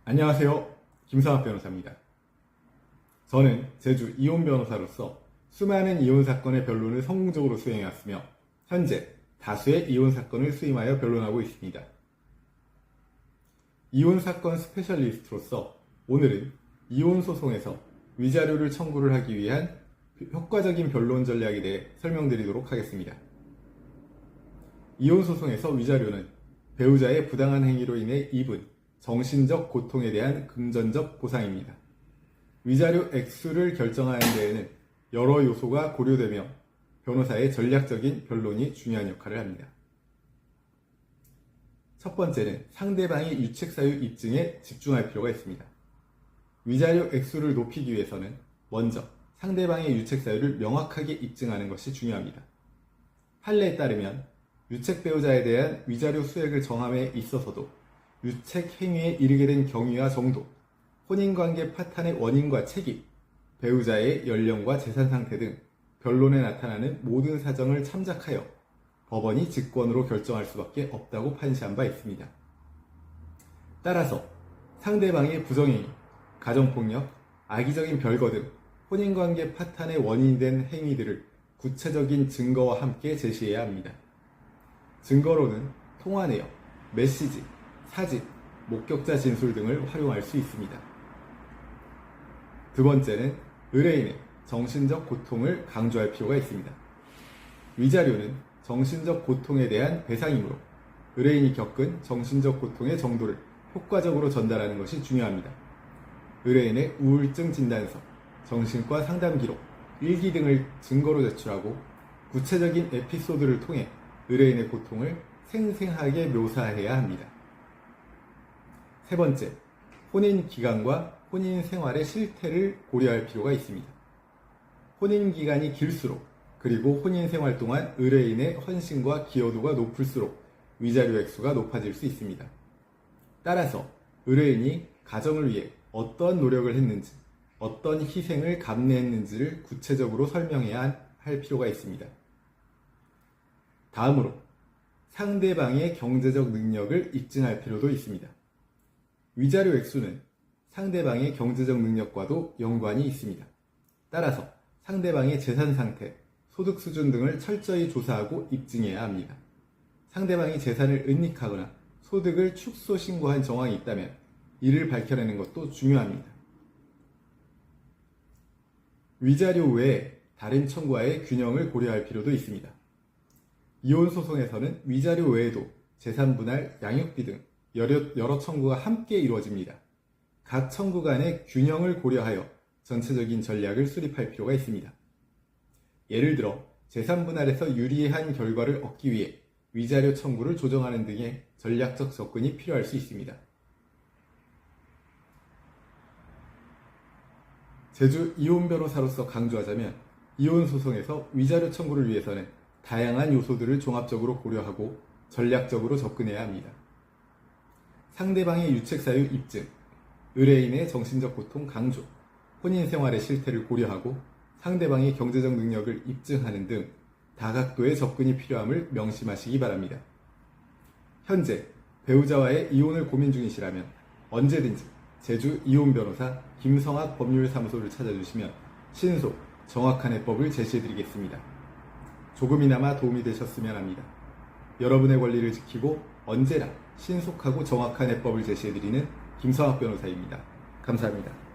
안녕하세요. 김상학 변호사입니다. 저는 제주 이혼 변호사로서 수많은 이혼 사건의 변론을 성공적으로 수행해왔으며 현재 다수의 이혼 사건을 수임하여 변론하고 있습니다. 이혼 사건 스페셜리스트로서 오늘은 이혼 소송에서 위자료를 청구를 하기 위한 효과적인 변론 전략에 대해 설명드리도록 하겠습니다. 이혼 소송에서 위자료는 배우자의 부당한 행위로 인해 입은 정신적 고통에 대한 금전적 보상입니다. 위자료 액수를 결정하는 데에는 여러 요소가 고려되며 변호사의 전략적인 변론이 중요한 역할을 합니다. 첫 번째는 상대방의 유책사유 입증에 집중할 필요가 있습니다. 위자료 액수를 높이기 위해서는 먼저 상대방의 유책사유를 명확하게 입증하는 것이 중요합니다. 판례에 따르면 유책 배우자에 대한 위자료 수액을 정함에 있어서도 유책 행위에 이르게 된 경위와 정도, 혼인관계 파탄의 원인과 책임, 배우자의 연령과 재산 상태 등 변론에 나타나는 모든 사정을 참작하여 법원이 직권으로 결정할 수밖에 없다고 판시한 바 있습니다. 따라서 상대방의 부정행위, 가정폭력, 악의적인 별거 등 혼인관계 파탄의 원인이 된 행위들을 구체적인 증거와 함께 제시해야 합니다. 증거로는 통화 내역, 메시지, 사진, 목격자 진술 등을 활용할 수 있습니다. 두 번째는 의뢰인의 정신적 고통을 강조할 필요가 있습니다. 위자료는 정신적 고통에 대한 배상이므로 의뢰인이 겪은 정신적 고통의 정도를 효과적으로 전달하는 것이 중요합니다. 의뢰인의 우울증 진단서, 정신과 상담 기록, 일기 등을 증거로 제출하고 구체적인 에피소드를 통해 의뢰인의 고통을 생생하게 묘사해야 합니다. 세 번째, 혼인 기간과 혼인 생활의 실태를 고려할 필요가 있습니다. 혼인 기간이 길수록 그리고 혼인 생활 동안 의뢰인의 헌신과 기여도가 높을수록 위자료 액수가 높아질 수 있습니다. 따라서 의뢰인이 가정을 위해 어떤 노력을 했는지, 어떤 희생을 감내했는지를 구체적으로 설명해야 할 필요가 있습니다. 다음으로 상대방의 경제적 능력을 입증할 필요도 있습니다. 위자료 액수는 상대방의 경제적 능력과도 연관이 있습니다. 따라서 상대방의 재산 상태, 소득 수준 등을 철저히 조사하고 입증해야 합니다. 상대방이 재산을 은닉하거나 소득을 축소 신고한 정황이 있다면 이를 밝혀내는 것도 중요합니다. 위자료 외에 다른 청구와의 균형을 고려할 필요도 있습니다. 이혼 소송에서는 위자료 외에도 재산 분할, 양육비 등 여러 청구가 함께 이루어집니다. 각 청구 간의 균형을 고려하여 전체적인 전략을 수립할 필요가 있습니다. 예를 들어 재산 분할에서 유리한 결과를 얻기 위해 위자료 청구를 조정하는 등의 전략적 접근이 필요할 수 있습니다. 제주 이혼 변호사로서 강조하자면 이혼 소송에서 위자료 청구를 위해서는 다양한 요소들을 종합적으로 고려하고 전략적으로 접근해야 합니다. 상대방의 유책사유 입증, 의뢰인의 정신적 고통 강조, 혼인 생활의 실태를 고려하고 상대방의 경제적 능력을 입증하는 등 다각도의 접근이 필요함을 명심하시기 바랍니다. 현재 배우자와의 이혼을 고민 중이시라면 언제든지 제주 이혼 변호사 김성학 법률사무소를 찾아주시면 신속, 정확한 해법을 제시해드리겠습니다. 조금이나마 도움이 되셨으면 합니다. 여러분의 권리를 지키고 언제나 신속하고 정확한 해법을 제시해드리는 김성학 변호사입니다. 감사합니다.